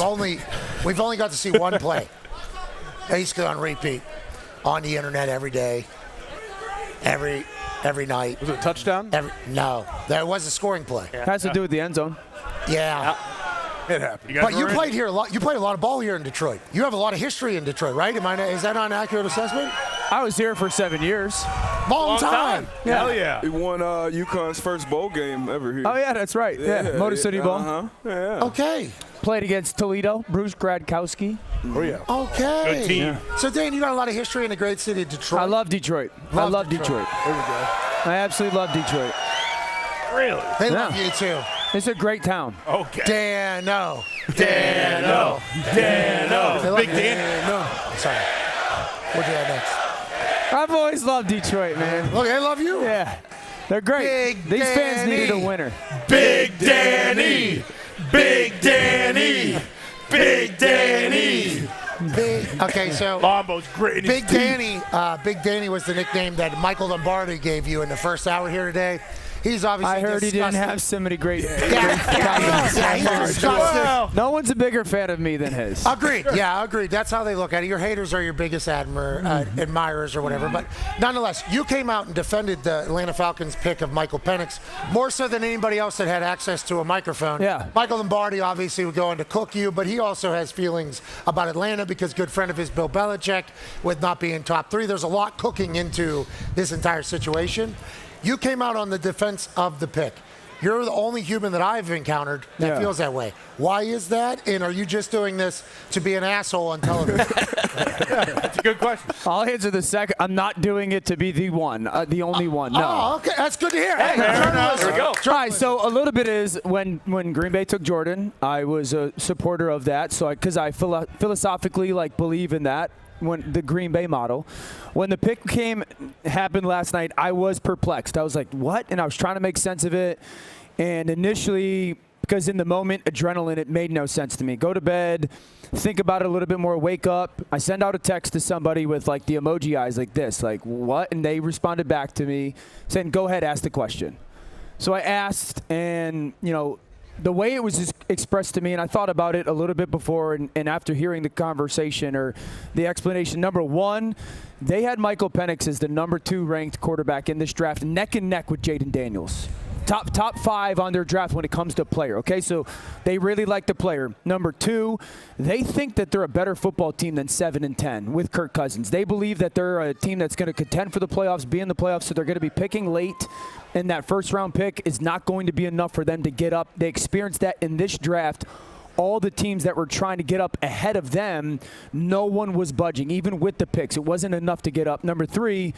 We've only got to see one play, basically on repeat, on the internet every day, every night. Was it a touchdown? No, that was a scoring play. Yeah. Has to do with the end zone. Yeah. It happened. But you played here a lot. You played a lot of ball here in Detroit. You have a lot of history in Detroit, right? Is that not an accurate assessment? I was here for 7 years. Long time. Yeah. Hell yeah. He won UConn's first bowl game ever here. Oh, yeah, that's right. Yeah, Motor City Bowl. Yeah. Okay. Played against Toledo, Bruce Gradkowski. Oh, yeah. Okay. Good team. Yeah. So, Dan, you got a lot of history in the great city of Detroit. I love Detroit. I love Detroit. There we go. I absolutely love Detroit. Really? They love you, too. It's a great town. Okay. Dano. Big Danny. Sorry. We'll do that next. I've always loved Detroit, man. Look, they love you. Yeah. They're great. Big These fans Danny. needed a winner. Big Danny. Big Danny. Big Danny. Okay, so Lombo's great. Big Danny was the nickname that Michael Lombardi gave you in the first hour here today. He's obviously I heard he didn't have so many great comments. Yeah, he's disgusting. No one's a bigger fan of me than his. Agreed. Yeah, agreed. That's how they look at it. Your haters are your biggest admirers or whatever. But nonetheless, you came out and defended the Atlanta Falcons pick of Michael Penix more so than anybody else that had access to a microphone. Yeah. Michael Lombardi obviously would go in to cook you, but he also has feelings about Atlanta because good friend of his, Bill Belichick, with not being top three. There's a lot cooking into this entire situation. You came out on the defense of the pick. You're the only human that I've encountered that feels that way. Why is that? And are you just doing this to be an asshole on television? That's a good question. I'll answer the second. I'm not doing it to be the one, the only one. No. Oh, okay. That's good to hear. Hey, there we go. Right, so a little bit is when Green Bay took Jordan, I was a supporter of that. So because I philosophically believe in that. When the Green Bay model, when the pick happened last night, I was perplexed. I was like, what? And I was trying to make sense of it. And initially, because in the moment, adrenaline, it made no sense to me. Go to bed, think about it a little bit more, wake up. I send out a text to somebody with the emoji eyes like this, like what? And they responded back to me saying, go ahead, ask the question. So I asked, and the way it was expressed to me, and I thought about it a little bit before and after hearing the conversation or the explanation. Number one, they had Michael Penix as the number 2 ranked quarterback in this draft, neck and neck with Jaden Daniels. Top 5 on their draft when it comes to player, okay? So they really like the player. Number 2, they think that they're a better football team than 7-10 with Kirk Cousins. They believe that they're a team that's going to contend for the playoffs, be in the playoffs, so they're going to be picking late. And that first-round pick is not going to be enough for them to get up. They experienced that in this draft. All the teams that were trying to get up ahead of them, no one was budging, even with the picks. It wasn't enough to get up. Number 3,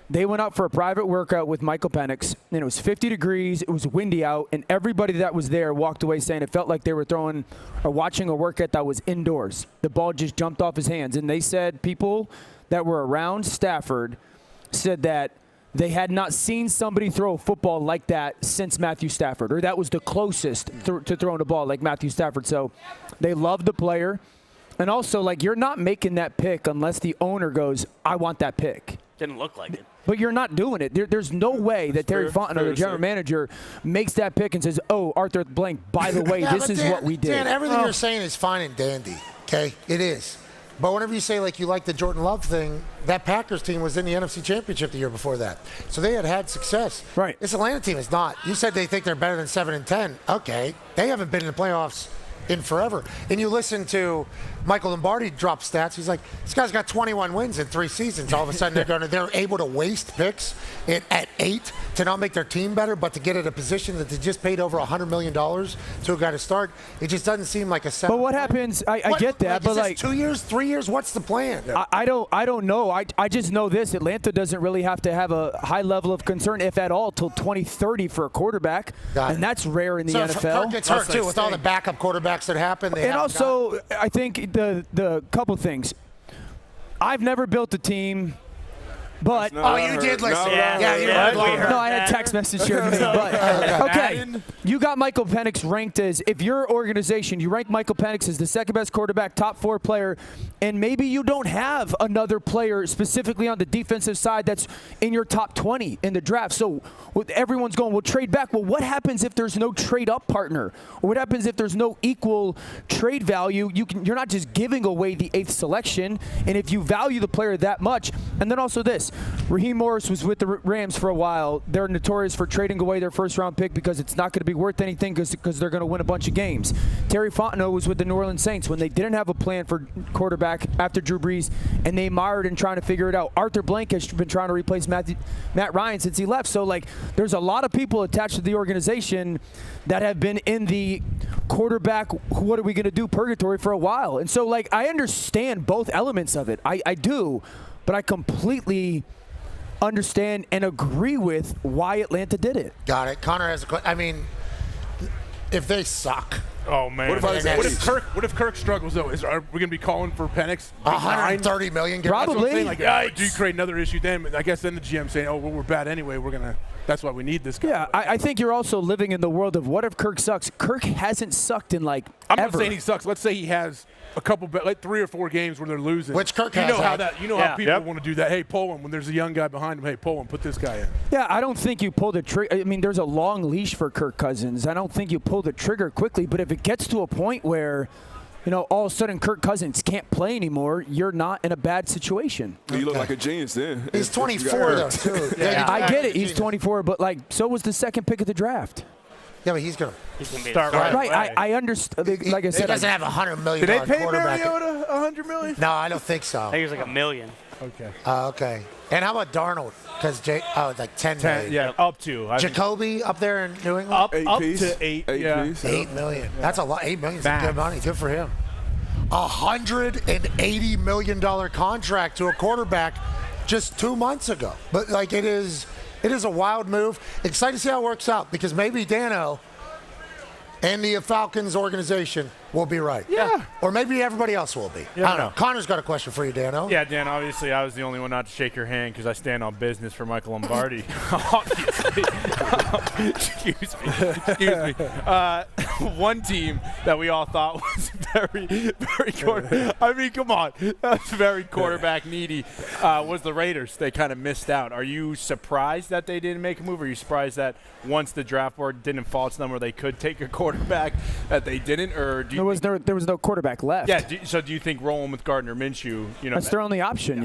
they went out for a private workout with Michael Penix, and it was 50 degrees. It was windy out, and everybody that was there walked away saying it felt like they were throwing or watching a workout that was indoors. The ball just jumped off his hands. And they said people that were around Stafford said that they had not seen somebody throw a football like that since Matthew Stafford, or that was the closest to throwing a ball like Matthew Stafford. So they loved the player. And also, you're not making that pick unless the owner goes, I want that pick. Didn't look like it. But you're not doing it. There's no way that Terry Fontenot, the general manager, makes that pick and says, oh, Arthur Blank, by the way, this is what we did. Dan, everything you're saying is fine and dandy, okay? It is. But whenever you say, you like the Jordan Love thing, that Packers team was in the NFC Championship the year before that. So they had success. Right. This Atlanta team is not. You said they think they're better than 7-10. Okay. They haven't been in the playoffs in forever. And you listen to Michael Lombardi drop stats. He's like, this guy's got 21 wins in 3 seasons. All of a sudden, they're able to waste picks at 8 to not make their team better, but to get at a position that they just paid over $100 million to a guy to start. It just doesn't seem like a 7. But what happens? I get that, but is this 2 years, 3 years? What's the plan? I don't know. I just know this: Atlanta doesn't really have to have a high level of concern, if at all, till 2030 for a quarterback, and that's rare in the NFL. Kirk gets hurt too with all the backup quarterbacks that happen. And also, I think the couple things. I've never built a team But No, you did listen. Yeah. Yeah, you Yeah, heard we longer. heard no, I had that. text message here. But okay, you got Michael Penix ranked as, if your organization, you rank Michael Penix as the second best quarterback, top 4 player, and maybe you don't have another player specifically on the defensive side that's in your top 20 in the draft. So everyone's going, well, trade back. Well, what happens if there's no trade up partner? Or what happens if there's no equal trade value? You're not just giving away the 8th selection. And if you value the player that much, and then also this, Raheem Morris was with the Rams for a while. They're notorious for trading away their first-round pick because it's not going to be worth anything because they're going to win a bunch of games. Terry Fontenot was with the New Orleans Saints when they didn't have a plan for quarterback after Drew Brees, and they mired in trying to figure it out. Arthur Blank has been trying to replace Matt Ryan since he left. So, there's a lot of people attached to the organization that have been in the quarterback, what are we going to do, purgatory for a while. And so, I understand both elements of it. I do, but I completely understand and agree with why Atlanta did it. Got it. Connor has a question. I mean, if they suck, Oh man. What about his age? What if Kirk struggles though? Are we gonna be calling for Penix? 130 million. Probably. That's what I'm saying. Do you create another issue then? I guess then the GM saying, "Oh, well, we're bad anyway. That's why we need this guy." Yeah, I think you're also living in the world of what if Kirk sucks? Kirk hasn't sucked in I'm ever. not saying he sucks. Let's say he has a couple, 3 or 4 games where they're losing. Which Kirk you has know how had. that. You know how people want to do that. Hey, pull him when there's a young guy behind him. Hey, pull him. Put this guy in. Yeah, I don't think you pull the trigger. I mean, there's a long leash for Kirk Cousins. I don't think you pull the trigger quickly. But if it gets to a point where, all of a sudden Kirk Cousins can't play anymore, you're not in a bad situation. You look like a genius then. He's 24 though, too. I get it. He's 24, but so was the second pick of the draft. Yeah, but he's gonna Start Right. I understand. Like I He said, doesn't have $100 million Did they pay quarterback. Mariota $100 million? No, I don't think so. I think it was like $1 million. Okay. Okay. And how about Darnold? Because it's like 10 million. Yeah, up to. I think Jacoby up there in New England. up 8 piece. to 8. Yeah. Piece. 8 million. That's a lot. 8 million is Max. good money. Good for him. $180 million contract to a quarterback just 2 months ago. But it is a wild move. Excited to see how it works out because maybe Dano and the Falcons organization will be right. Yeah. Or maybe everybody else will be. Yeah, I don't know. no. Connor's got a question for you, Dano. Yeah, Dan, obviously I was the only one not to shake your hand because I stand on business for Michael Lombardi. Obviously. Excuse me. One team that we all thought was very, very come on. That's very quarterback needy was the Raiders. They kind of missed out. Are you surprised that they didn't make a move? Or are you surprised that once the draft board didn't fall to them where they could take a quarterback that they didn't? Or do you there was no quarterback left. Yeah, so do you think rolling with Gardner Minshew, that's their only option,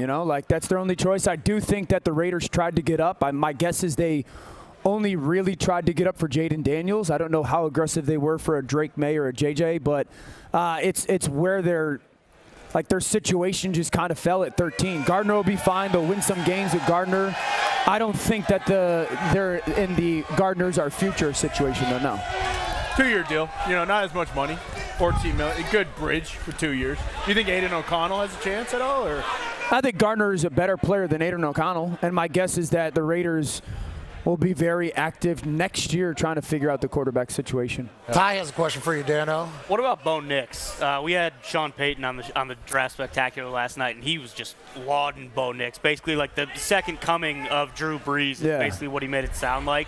that's their only choice. I do think that the Raiders tried to get up. My guess is they only really tried to get up for Jaden Daniels. I don't know how aggressive they were for a Drake May or a JJ, but it's where their situation just kind of fell at 13. Gardner will be fine. They'll win some games with Gardner. I don't think that they're in the Gardner's our future situation, though, no. 2-year deal, not as much money, $14 million, a good bridge for 2 years. Do you think Aiden O'Connell has a chance at all, or? I think Gardner is a better player than Aiden O'Connell, and my guess is that the Raiders will be very active next year trying to figure out the quarterback situation. Ty has a question for you, Dano. What about Bo Nix? We had Sean Payton on the Draft Spectacular last night, and he was just lauding Bo Nix, basically like the second coming of Drew Brees. Is basically what he made it sound like.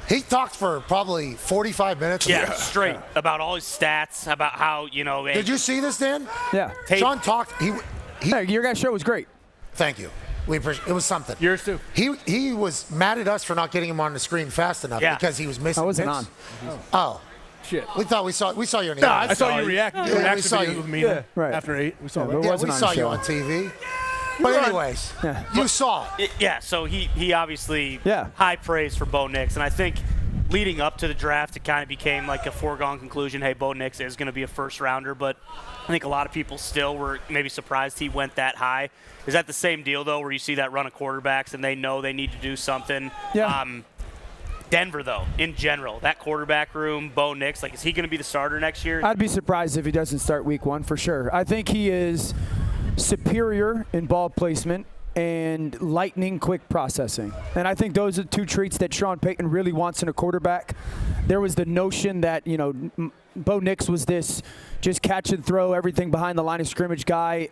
He talked for probably 45 minutes. Yeah, straight about all his stats, about how Did you see this, Dan? Yeah. Sean talked. Hey, your guys' show was great. Thank you. We appreciate it. Was something. Yours too. He was mad at us for not getting him on the screen fast enough because he was missing. I wasn't hits. on. Oh. Shit. We thought we saw you on the No, air. I saw you react. You Yeah, we reacted saw videos you. with me Right. after 8. We saw Yeah, that. but Yeah, wasn't we on saw the you show. on TV. But anyways, you saw it. Yeah, so he obviously Yeah. high praise for Bo Nix, and I think leading up to the draft, it kind of became like a foregone conclusion. Hey, Bo Nix is going to be a first rounder, but I think a lot of people still were maybe surprised he went that high. Is that the same deal though, where you see that run of quarterbacks and they know they need to do something? Yeah. Denver though, in general, that quarterback room, Bo Nix, is he going to be the starter next year? I'd be surprised if he doesn't start week 1 for sure. I think he is superior in ball placement and lightning quick processing. And I think those are 2 traits that Sean Payton really wants in a quarterback. There was the notion that, Bo Nix was this just catch and throw, everything behind the line of scrimmage guy.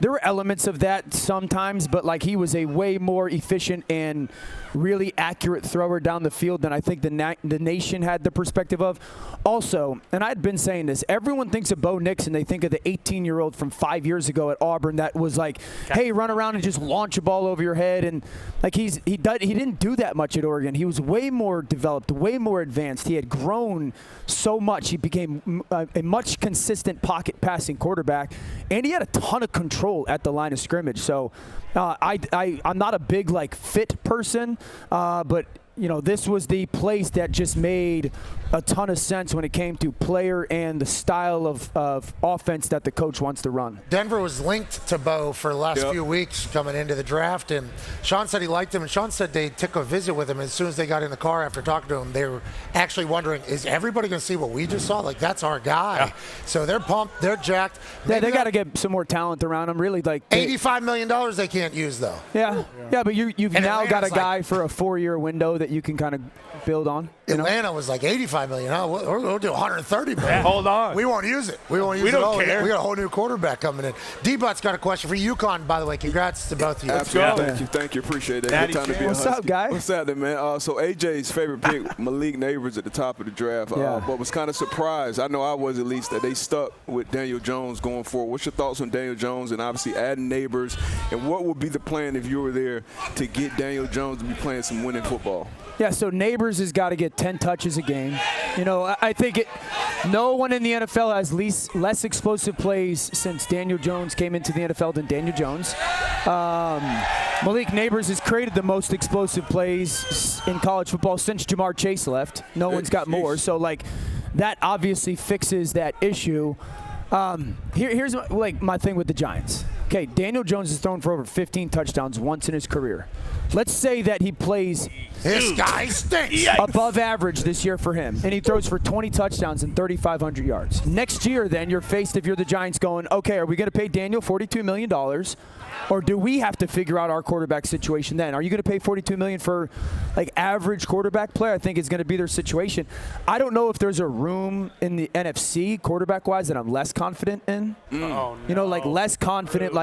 There were elements of that sometimes, but like he was a way more efficient and really accurate thrower down the field than I think the nation had the perspective of. Also, and I'd been saying this, everyone thinks of Bo Nix and they think of the 18-year-old from 5 years ago at Auburn that was like, hey, run around and just launch a ball over your head. And like he didn't do that much at Oregon. He was way more developed, way more advanced. He had grown so much. He became a much consistent pocket passing quarterback, and he had a ton of control at the line of scrimmage. So I'm not a big like fit person, but this was the place that just made a ton of sense when it came to player and the style of offense that the coach wants to run. Denver was linked to Bo for the last few weeks coming into the draft, and Sean said he liked him, and Sean said they took a visit with him. As soon as they got in the car after talking to him, they were actually wondering, is everybody going to see what we just saw? Like, that's our guy. Yeah. So they're pumped. They're jacked. Yeah, they got to get some more talent around him. Really, like $85 million they can't use, though. Yeah, but you've now got a guy for a 4-year window that you can kind of build on. Atlanta was like $85 million. Oh, we'll do $130 million. Yeah. Hold on. We won't use it. We won't use it. We don't care. We got a whole new quarterback coming in. D-But's got a question for UConn, by the way. Congrats to both of you. Absolutely. Thank you. Appreciate that. Good time to be What's up, guy? What's happening, man? So AJ's favorite pick, Malik Nabers, at the top of the draft. But was kind of surprised. I know I was, at least, that they stuck with Daniel Jones going forward. What's your thoughts on Daniel Jones and obviously adding Nabers? And what would be the plan if you were there to get Daniel Jones to be playing some winning football? Yeah, so Nabers has got to get 10 touches a game. I think no one in the NFL has less explosive plays since Daniel Jones came into the NFL than Daniel Jones. Malik Nabers has created the most explosive plays in college football since Jamar Chase left. No one's got more. So, that obviously fixes that issue. Here's my thing with the Giants. Okay, Daniel Jones has thrown for over 15 touchdowns once in his career. Let's say that he plays this guy stinks. Above average this year for him, and he throws for 20 touchdowns and 3,500 yards. Next year, then, you're faced, if you're the Giants, going, okay, are we going to pay Daniel $42 million, or do we have to figure out our quarterback situation then? Are you going to pay $42 million for, average quarterback play? I think it's going to be their situation. I don't know if there's a room in the NFC, quarterback-wise, that I'm less confident in. Oh, no. Less confident,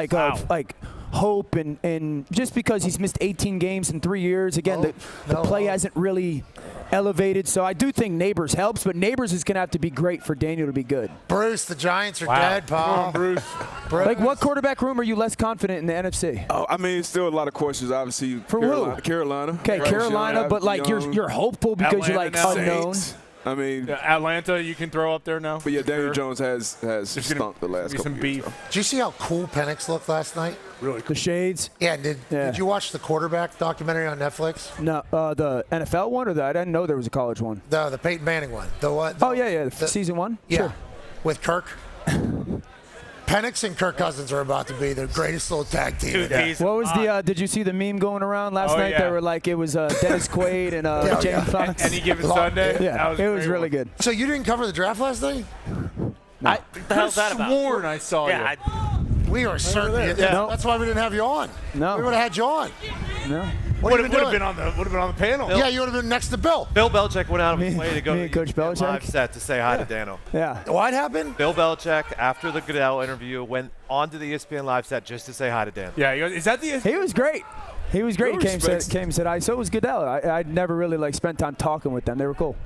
hope and just because he's missed 18 games in 3 years. Again, the play hasn't really elevated. So I do think Nabers helps, but Nabers is going to have to be great for Daniel to be good. Bruce, the Giants are dead, Paul. Bruce. What quarterback room are you less confident in the NFC? Oh, I mean, still a lot of questions, obviously. For Carolina. Okay, Carolina, but you're hopeful because Atlanta you're now. unknown. I mean, Atlanta, you can throw up there now. But Daniel Jones has stunk the last couple some years. beef. Did you see how cool Penix looked last night? Really cool. The shades. Yeah, did you watch the quarterback documentary on Netflix? No, the NFL one, or I didn't know there was a college one. The Peyton Manning one. Season 1? Yeah, Sure. with Kirk. Penix and Kirk Cousins are about to be the greatest little tag team. What was did you see the meme going around last night? Yeah. They were like, it was Dennis Quaid and Jamie Foxx. Any given Sunday? Yeah, it was really good. So you didn't cover the draft last night? What the hell's that about? Sworn I saw you. We are certainly. That's why we didn't have you on. No. We would have had you on. No. What Would have been on the panel. Yeah, you would have been next to Bill. Bill Belichick went out of his way to go me to and Coach the Belichick? live set to say hi to Daniel. Yeah. What happened? Bill Belichick, after the Goodell interview, went onto the ESPN live set just to say hi to Daniel. Yeah, is that the? He was great. He was great. No Came respect. and said hi. So was Goodell. I'd never really spent time talking with them. They were cool.